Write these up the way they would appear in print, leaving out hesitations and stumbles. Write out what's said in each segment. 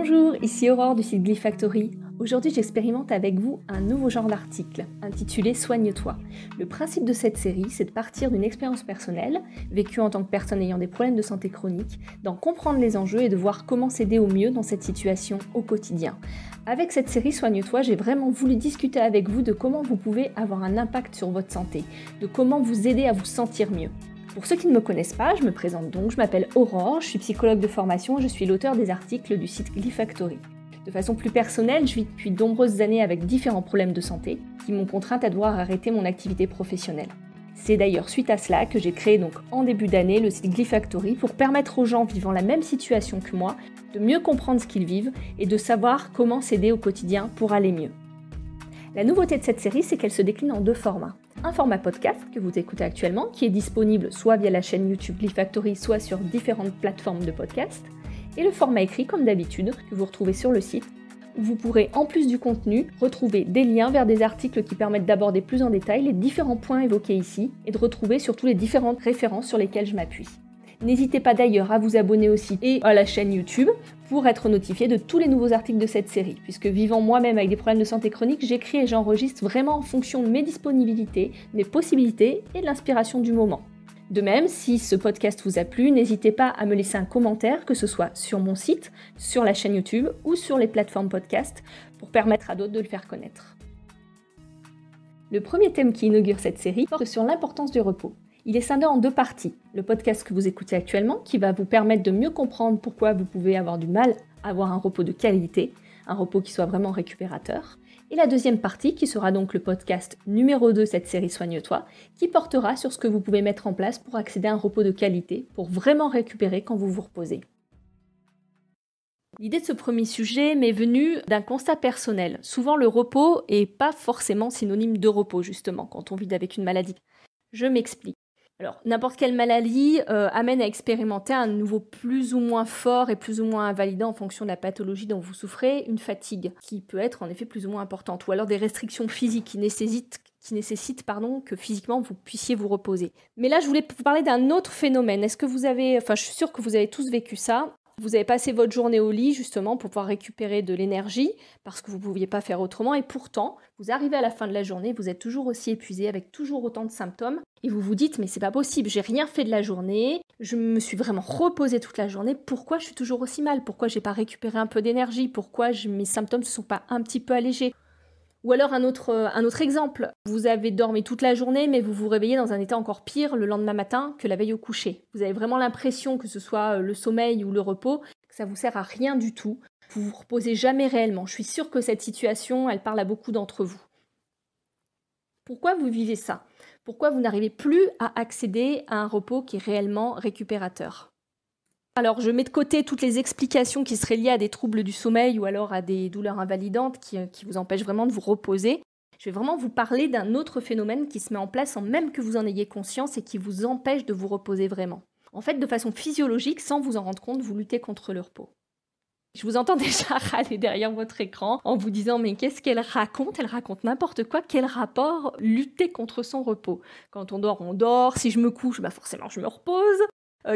Bonjour, ici Aurore du site Glyph Factory. Aujourd'hui, j'expérimente avec vous un nouveau genre d'article, intitulé Soigne-toi. Le principe de cette série, c'est de partir d'une expérience personnelle, vécue en tant que personne ayant des problèmes de santé chronique, d'en comprendre les enjeux et de voir comment s'aider au mieux dans cette situation au quotidien. Avec cette série Soigne-toi, j'ai vraiment voulu discuter avec vous de comment vous pouvez avoir un impact sur votre santé, de comment vous aider à vous sentir mieux. Pour ceux qui ne me connaissent pas, je me présente donc, je m'appelle Aurore, je suis psychologue de formation et je suis l'auteur des articles du site Glyph Factory. De façon plus personnelle, je vis depuis de nombreuses années avec différents problèmes de santé qui m'ont contrainte à devoir arrêter mon activité professionnelle. C'est d'ailleurs suite à cela que j'ai créé donc en début d'année le site Glyph Factory pour permettre aux gens vivant la même situation que moi de mieux comprendre ce qu'ils vivent et de savoir comment s'aider au quotidien pour aller mieux. La nouveauté de cette série, c'est qu'elle se décline en deux formats. Un format podcast que vous écoutez actuellement, qui est disponible soit via la chaîne YouTube Glyph Factory, soit sur différentes plateformes de podcast, et le format écrit comme d'habitude, que vous retrouvez sur le site, où vous pourrez en plus du contenu, retrouver des liens vers des articles qui permettent d'aborder plus en détail les différents points évoqués ici, et de retrouver surtout les différentes références sur lesquelles je m'appuie. N'hésitez pas d'ailleurs à vous abonner au site et à la chaîne YouTube pour être notifié de tous les nouveaux articles de cette série, puisque vivant moi-même avec des problèmes de santé chronique, j'écris et j'enregistre vraiment en fonction de mes disponibilités, de mes possibilités et de l'inspiration du moment. De même, si ce podcast vous a plu, n'hésitez pas à me laisser un commentaire, que ce soit sur mon site, sur la chaîne YouTube ou sur les plateformes podcast, pour permettre à d'autres de le faire connaître. Le premier thème qui inaugure cette série porte sur l'importance du repos. Il est scindé en deux parties. Le podcast que vous écoutez actuellement, qui va vous permettre de mieux comprendre pourquoi vous pouvez avoir du mal à avoir un repos de qualité, un repos qui soit vraiment récupérateur. Et la deuxième partie, qui sera donc le podcast numéro 2 de cette série Soigne-toi, qui portera sur ce que vous pouvez mettre en place pour accéder à un repos de qualité, pour vraiment récupérer quand vous vous reposez. L'idée de ce premier sujet m'est venue d'un constat personnel. Souvent, le repos n'est pas forcément synonyme de repos, justement, quand on vit avec une maladie. Je m'explique. Alors, n'importe quelle maladie amène à expérimenter un niveau plus ou moins fort et plus ou moins invalidant en fonction de la pathologie dont vous souffrez, une fatigue qui peut être en effet plus ou moins importante, ou alors des restrictions physiques qui nécessitent que physiquement vous puissiez vous reposer. Mais là, je voulais vous parler d'un autre phénomène. Je suis sûre que vous avez tous vécu ça. Vous avez passé votre journée au lit justement pour pouvoir récupérer de l'énergie parce que vous ne pouviez pas faire autrement et pourtant, vous arrivez à la fin de la journée, vous êtes toujours aussi épuisé avec toujours autant de symptômes et vous vous dites mais c'est pas possible, j'ai rien fait de la journée, je me suis vraiment reposée toute la journée, pourquoi je suis toujours aussi mal, pourquoi j'ai pas récupéré un peu d'énergie, pourquoi mes symptômes ne se sont pas un petit peu allégés. Ou alors un autre exemple, vous avez dormi toute la journée mais vous vous réveillez dans un état encore pire le lendemain matin que la veille au coucher. Vous avez vraiment l'impression que ce soit le sommeil ou le repos, que ça vous sert à rien du tout. Vous vous reposez jamais réellement. Je suis sûre que cette situation, elle parle à beaucoup d'entre vous. Pourquoi vous vivez ça ? Pourquoi vous n'arrivez plus à accéder à un repos qui est réellement récupérateur ? Alors, je mets de côté toutes les explications qui seraient liées à des troubles du sommeil ou alors à des douleurs invalidantes qui vous empêchent vraiment de vous reposer. Je vais vraiment vous parler d'un autre phénomène qui se met en place sans même que vous en ayez conscience et qui vous empêche de vous reposer vraiment. En fait, de façon physiologique, sans vous en rendre compte, vous luttez contre le repos. Je vous entends déjà râler derrière votre écran en vous disant « mais qu'est-ce qu'elle raconte ? Elle raconte n'importe quoi. Quel rapport lutter contre son repos ? Quand on dort. Si je me couche, forcément je me repose.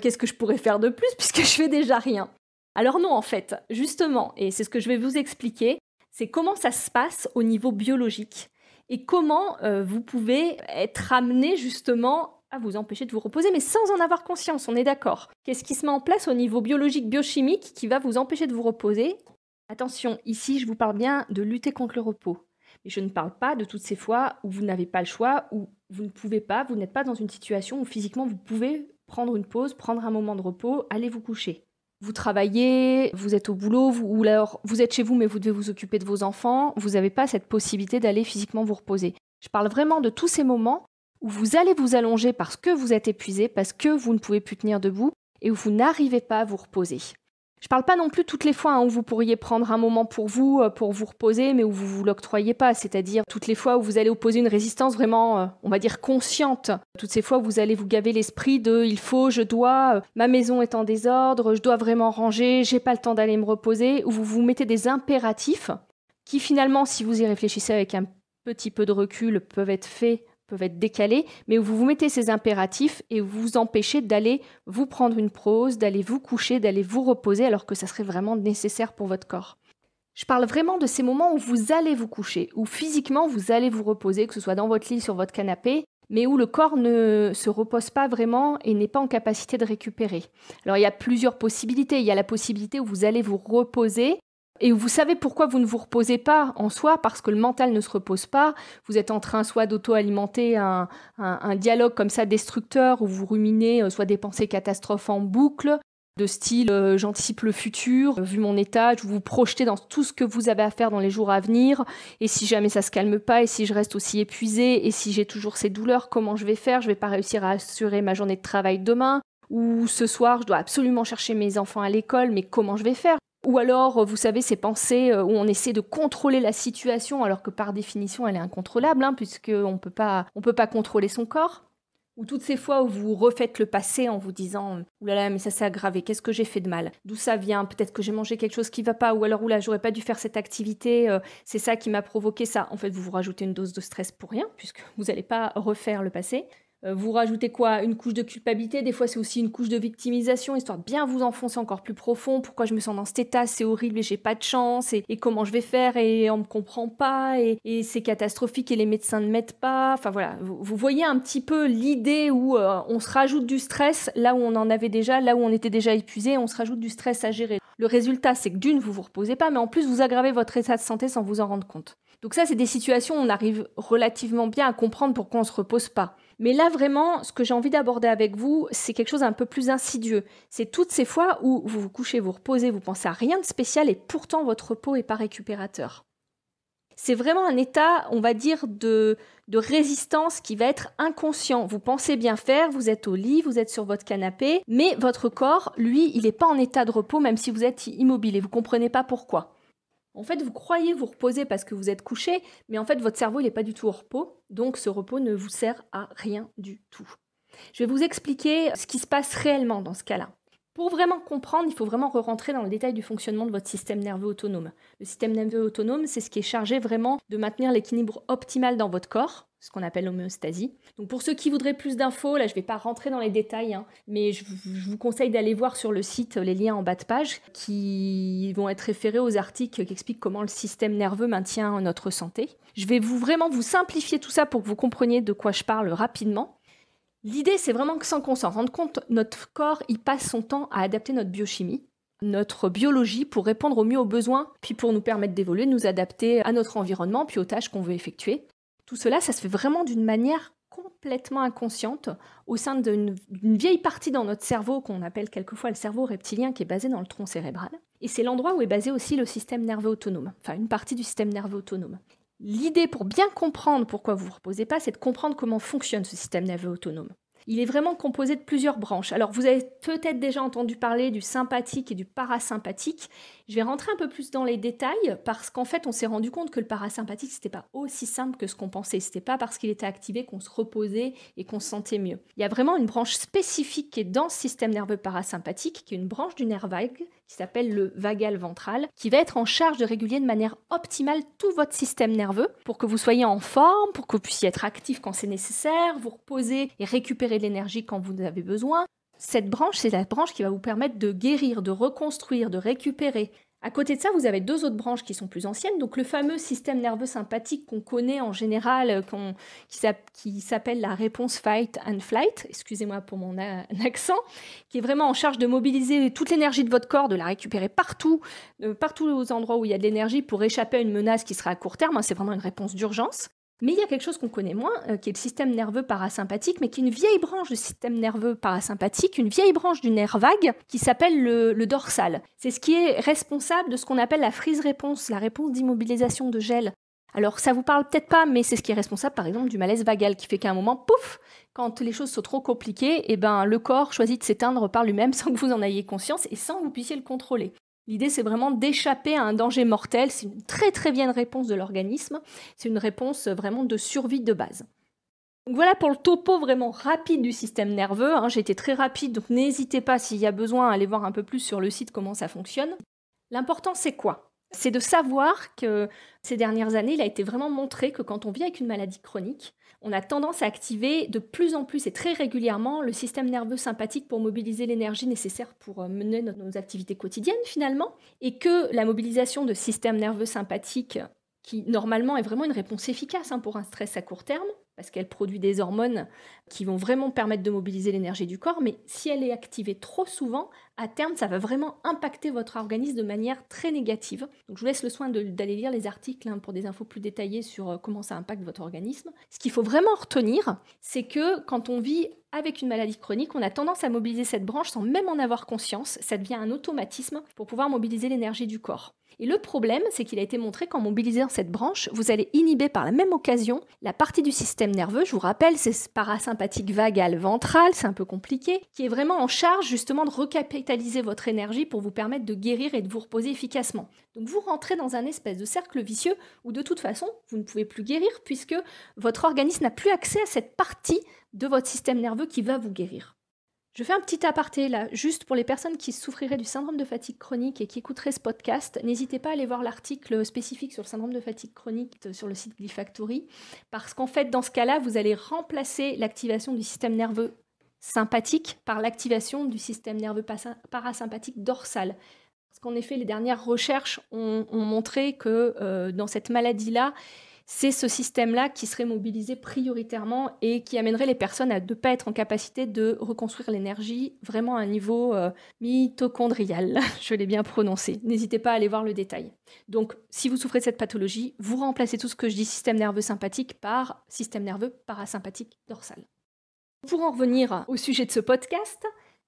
Qu'est-ce que je pourrais faire de plus puisque je fais déjà rien ?» Alors non, en fait, justement, et c'est ce que je vais vous expliquer, c'est comment ça se passe au niveau biologique et comment vous pouvez être amené justement à vous empêcher de vous reposer, mais sans en avoir conscience, on est d'accord. Qu'est-ce qui se met en place au niveau biologique, biochimique qui va vous empêcher de vous reposer ? Attention, ici, je vous parle bien de lutter contre le repos. Mais je ne parle pas de toutes ces fois où vous n'avez pas le choix, où vous ne pouvez pas, vous n'êtes pas dans une situation où physiquement vous pouvez prendre une pause, prendre un moment de repos, aller vous coucher. Vous travaillez, vous êtes au boulot, ou alors vous êtes chez vous mais vous devez vous occuper de vos enfants, vous n'avez pas cette possibilité d'aller physiquement vous reposer. Je parle vraiment de tous ces moments où vous allez vous allonger parce que vous êtes épuisé, parce que vous ne pouvez plus tenir debout et où vous n'arrivez pas à vous reposer. Je parle pas non plus toutes les fois où vous pourriez prendre un moment pour vous reposer, mais où vous vous l'octroyez pas, c'est-à-dire toutes les fois où vous allez opposer une résistance vraiment, on va dire, consciente. Toutes ces fois où vous allez vous gaver l'esprit de « il faut, je dois, ma maison est en désordre, je dois vraiment ranger, j'ai pas le temps d'aller me reposer », où vous vous mettez des impératifs qui finalement, si vous y réfléchissez avec un petit peu de recul, peuvent être faits peuvent être décalés, mais où vous vous mettez ces impératifs et vous vous empêchez d'aller vous prendre une pause, d'aller vous coucher, d'aller vous reposer alors que ça serait vraiment nécessaire pour votre corps. Je parle vraiment de ces moments où vous allez vous coucher, où physiquement vous allez vous reposer, que ce soit dans votre lit, sur votre canapé, mais où le corps ne se repose pas vraiment et n'est pas en capacité de récupérer. Alors il y a plusieurs possibilités. Il y a la possibilité où vous allez vous reposer et où vous savez pourquoi vous ne vous reposez pas en soi, parce que le mental ne se repose pas. Vous êtes en train soit d'auto-alimenter un dialogue comme ça destructeur, où vous ruminez soit des pensées catastrophes en boucle, de style j'anticipe le futur, vu mon état, je vous projetez dans tout ce que vous avez à faire dans les jours à venir, et si jamais ça se calme pas, et si je reste aussi épuisée, et si j'ai toujours ces douleurs, comment je vais faire? Je vais pas réussir à assurer ma journée de travail demain, ou ce soir je dois absolument chercher mes enfants à l'école, mais comment je vais faire? Ou alors, vous savez, ces pensées où on essaie de contrôler la situation, alors que par définition elle est incontrôlable, puisqu'on peut pas contrôler son corps. Ou toutes ces fois où vous refaites le passé en vous disant « Oulala, mais ça s'est aggravé, qu'est-ce que j'ai fait de mal? D'où ça vient? Peut-être que j'ai mangé quelque chose qui va pas, ou alors oula, j'aurais pas dû faire cette activité, c'est ça qui m'a provoqué ça. » En fait, vous vous rajoutez une dose de stress pour rien, puisque vous n'allez pas refaire le passé. Vous rajoutez quoi? Une couche de culpabilité, des fois c'est aussi une couche de victimisation, histoire de bien vous enfoncer encore plus profond. Pourquoi je me sens dans cet état? C'est horrible et j'ai pas de chance, et comment je vais faire, et on me comprend pas, et c'est catastrophique et les médecins ne m'aident pas. Enfin voilà, vous voyez un petit peu l'idée où on se rajoute du stress là où on en avait déjà, là où on était déjà épuisé, on se rajoute du stress à gérer. Le résultat, c'est que d'une, vous vous reposez pas, mais en plus vous aggravez votre état de santé sans vous en rendre compte. Donc ça, c'est des situations où on arrive relativement bien à comprendre pourquoi on se repose pas. Mais là, vraiment, ce que j'ai envie d'aborder avec vous, c'est quelque chose un peu plus insidieux. C'est toutes ces fois où vous vous couchez, vous reposez, vous pensez à rien de spécial et pourtant votre repos n'est pas récupérateur. C'est vraiment un état, on va dire, de résistance qui va être inconscient. Vous pensez bien faire, vous êtes au lit, vous êtes sur votre canapé, mais votre corps, lui, il n'est pas en état de repos même si vous êtes immobile et vous ne comprenez pas pourquoi. En fait, vous croyez vous reposer parce que vous êtes couché, mais en fait, votre cerveau, il n'est pas du tout au repos, donc ce repos ne vous sert à rien du tout. Je vais vous expliquer ce qui se passe réellement dans ce cas-là. Pour vraiment comprendre, il faut vraiment re-rentrer dans le détail du fonctionnement de votre système nerveux autonome. Le système nerveux autonome, c'est ce qui est chargé vraiment de maintenir l'équilibre optimal dans votre corps, ce qu'on appelle l'homéostasie. Donc pour ceux qui voudraient plus d'infos, là je ne vais pas rentrer dans les détails, mais je vous conseille d'aller voir sur le site les liens en bas de page qui vont être référés aux articles qui expliquent comment le système nerveux maintient notre santé. Je vais vraiment vous simplifier tout ça pour que vous compreniez de quoi je parle rapidement. L'idée, c'est vraiment que sans qu'on s'en rende compte, notre corps, il passe son temps à adapter notre biochimie, notre biologie pour répondre au mieux aux besoins, puis pour nous permettre d'évoluer, de nous adapter à notre environnement, puis aux tâches qu'on veut effectuer. Tout cela, ça se fait vraiment d'une manière complètement inconsciente au sein d'une vieille partie dans notre cerveau qu'on appelle quelquefois le cerveau reptilien qui est basé dans le tronc cérébral. Et c'est l'endroit où est basé aussi le système nerveux autonome, enfin une partie du système nerveux autonome. L'idée pour bien comprendre pourquoi vous ne vous reposez pas, c'est de comprendre comment fonctionne ce système nerveux autonome. Il est vraiment composé de plusieurs branches. Alors vous avez peut-être déjà entendu parler du sympathique et du parasympathique. Je vais rentrer un peu plus dans les détails parce qu'en fait on s'est rendu compte que le parasympathique c'était pas aussi simple que ce qu'on pensait. C'était pas parce qu'il était activé qu'on se reposait et qu'on se sentait mieux. Il y a vraiment une branche spécifique qui est dans ce système nerveux parasympathique, qui est une branche du nerf vague qui s'appelle le vagal ventral, qui va être en charge de réguler de manière optimale tout votre système nerveux pour que vous soyez en forme, pour que vous puissiez être actif quand c'est nécessaire, vous reposer et récupérer de l'énergie quand vous en avez besoin. Cette branche, c'est la branche qui va vous permettre de guérir, de reconstruire, de récupérer. À côté de ça, vous avez deux autres branches qui sont plus anciennes. Donc le fameux système nerveux sympathique qu'on connaît en général, qui s'appelle la réponse fight and flight, excusez-moi pour mon accent, qui est vraiment en charge de mobiliser toute l'énergie de votre corps, de la récupérer partout aux endroits où il y a de l'énergie pour échapper à une menace qui sera à court terme. C'est vraiment une réponse d'urgence. Mais il y a quelque chose qu'on connaît moins, qui est le système nerveux parasympathique, mais qui est une vieille branche du système nerveux parasympathique, une vieille branche du nerf vague, qui s'appelle le dorsal. C'est ce qui est responsable de ce qu'on appelle la freeze réponse, la réponse d'immobilisation de gel. Alors ça vous parle peut-être pas, mais c'est ce qui est responsable par exemple du malaise vagal, qui fait qu'à un moment, pouf, quand les choses sont trop compliquées, le corps choisit de s'éteindre par lui-même sans que vous en ayez conscience et sans que vous puissiez le contrôler. L'idée, c'est vraiment d'échapper à un danger mortel. C'est une très très vieille réponse de l'organisme. C'est une réponse vraiment de survie de base. Donc voilà pour le topo vraiment rapide du système nerveux. J'ai été très rapide, donc n'hésitez pas s'il y a besoin à aller voir un peu plus sur le site comment ça fonctionne. L'important, c'est quoi ? c'est de savoir que ces dernières années, il a été vraiment montré que quand on vit avec une maladie chronique, on a tendance à activer de plus en plus et très régulièrement le système nerveux sympathique pour mobiliser l'énergie nécessaire pour mener nos activités quotidiennes finalement, et que la mobilisation de système nerveux sympathique, qui normalement est vraiment une réponse efficace pour un stress à court terme, parce qu'elle produit des hormones qui vont vraiment permettre de mobiliser l'énergie du corps, mais si elle est activée trop souvent, à terme, ça va vraiment impacter votre organisme de manière très négative. Donc je vous laisse le soin d'aller lire les articles pour des infos plus détaillées sur comment ça impacte votre organisme. Ce qu'il faut vraiment retenir, c'est que quand on vit avec une maladie chronique, on a tendance à mobiliser cette branche sans même en avoir conscience. Ça devient un automatisme pour pouvoir mobiliser l'énergie du corps. Et le problème, c'est qu'il a été montré qu'en mobilisant cette branche, vous allez inhiber par la même occasion la partie du système nerveux, je vous rappelle, c'est parasympathique vagal ventral, c'est un peu compliqué, qui est vraiment en charge justement de recapitaliser votre énergie pour vous permettre de guérir et de vous reposer efficacement. Donc vous rentrez dans un espèce de cercle vicieux où de toute façon, vous ne pouvez plus guérir puisque votre organisme n'a plus accès à cette partie de votre système nerveux qui va vous guérir. Je fais un petit aparté là, juste pour les personnes qui souffriraient du syndrome de fatigue chronique et qui écouteraient ce podcast. N'hésitez pas à aller voir l'article spécifique sur le syndrome de fatigue chronique sur le site Glyfactory, parce qu'en fait, dans ce cas-là, vous allez remplacer l'activation du système nerveux sympathique par l'activation du système nerveux parasympathique dorsal. Parce qu'en effet, les dernières recherches ont montré que dans cette maladie-là, c'est ce système-là qui serait mobilisé prioritairement et qui amènerait les personnes à ne pas être en capacité de reconstruire l'énergie vraiment à un niveau mitochondrial. Je l'ai bien prononcé. N'hésitez pas à aller voir le détail. Donc, si vous souffrez de cette pathologie, vous remplacez tout ce que je dis système nerveux sympathique par système nerveux parasympathique dorsal. Pour en revenir au sujet de ce podcast,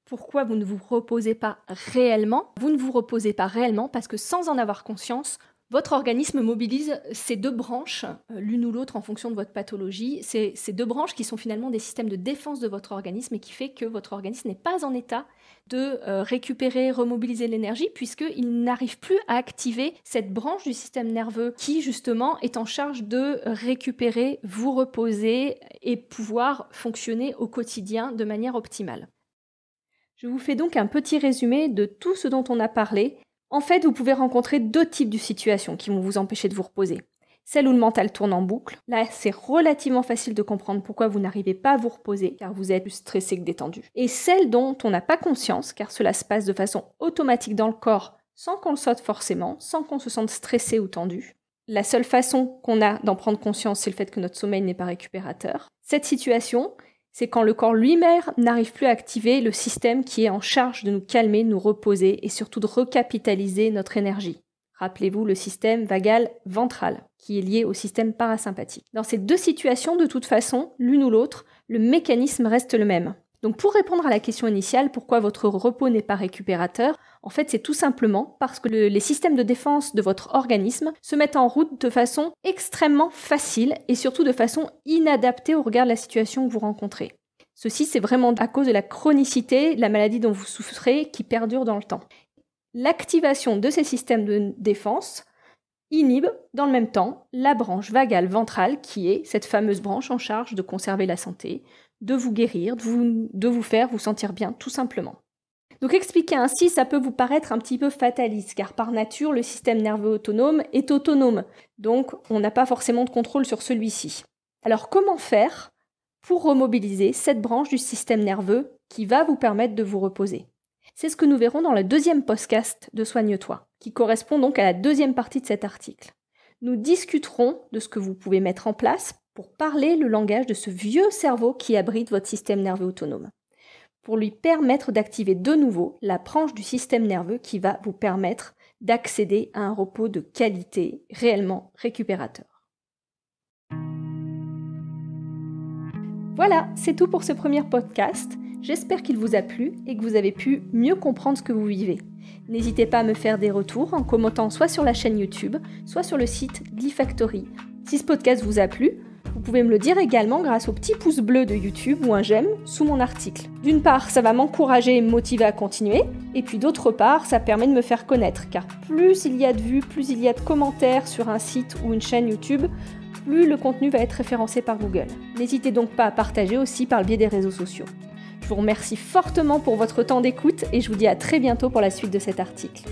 pourquoi vous ne vous reposez pas réellement ? Vous ne vous reposez pas réellement parce que sans en avoir conscience, votre organisme mobilise ces deux branches, l'une ou l'autre en fonction de votre pathologie. Ces deux branches qui sont finalement des systèmes de défense de votre organisme et qui fait que votre organisme n'est pas en état de récupérer, remobiliser l'énergie puisqu'il n'arrive plus à activer cette branche du système nerveux qui justement est en charge de récupérer, vous reposer et pouvoir fonctionner au quotidien de manière optimale. Je vous fais donc un petit résumé de tout ce dont on a parlé. En fait, vous pouvez rencontrer deux types de situations qui vont vous empêcher de vous reposer. Celle où le mental tourne en boucle. Là, c'est relativement facile de comprendre pourquoi vous n'arrivez pas à vous reposer, car vous êtes plus stressé que détendu. Et celle dont on n'a pas conscience, car cela se passe de façon automatique dans le corps, sans qu'on le saute forcément, sans qu'on se sente stressé ou tendu. La seule façon qu'on a d'en prendre conscience, c'est le fait que notre sommeil n'est pas récupérateur. Cette situation, c'est quand le corps lui-même n'arrive plus à activer le système qui est en charge de nous calmer, de nous reposer et surtout de recapitaliser notre énergie. Rappelez-vous le système vagal ventral, qui est lié au système parasympathique. Dans ces deux situations, de toute façon, l'une ou l'autre, le mécanisme reste le même. Donc pour répondre à la question initiale, pourquoi votre repos n'est pas récupérateur, en fait c'est tout simplement parce que les systèmes de défense de votre organisme se mettent en route de façon extrêmement facile et surtout de façon inadaptée au regard de la situation que vous rencontrez. Ceci c'est vraiment à cause de la chronicité de la maladie dont vous souffrez qui perdure dans le temps. L'activation de ces systèmes de défense inhibe dans le même temps la branche vagale ventrale qui est cette fameuse branche en charge de conserver la santé, de vous guérir, de vous faire vous sentir bien tout simplement. Donc expliquer ainsi, ça peut vous paraître un petit peu fataliste car par nature le système nerveux autonome est autonome, donc on n'a pas forcément de contrôle sur celui-ci. Alors comment faire pour remobiliser cette branche du système nerveux qui va vous permettre de vous reposer ? C'est ce que nous verrons dans le deuxième podcast de Soigne-toi, qui correspond donc à la deuxième partie de cet article. Nous discuterons de ce que vous pouvez mettre en place pour parler le langage de ce vieux cerveau qui abrite votre système nerveux autonome, pour lui permettre d'activer de nouveau la branche du système nerveux qui va vous permettre d'accéder à un repos de qualité réellement récupérateur. Voilà, c'est tout pour ce premier podcast. J'espère qu'il vous a plu et que vous avez pu mieux comprendre ce que vous vivez. N'hésitez pas à me faire des retours en commentant soit sur la chaîne YouTube, soit sur le site Glyfactory. Si ce podcast vous a plu, vous pouvez me le dire également grâce au petit pouce bleu de YouTube ou un j'aime sous mon article. D'une part, ça va m'encourager et me motiver à continuer, et puis d'autre part, ça permet de me faire connaître, car plus il y a de vues, plus il y a de commentaires sur un site ou une chaîne YouTube, plus le contenu va être référencé par Google. N'hésitez donc pas à partager aussi par le biais des réseaux sociaux. Je vous remercie fortement pour votre temps d'écoute et je vous dis à très bientôt pour la suite de cet article.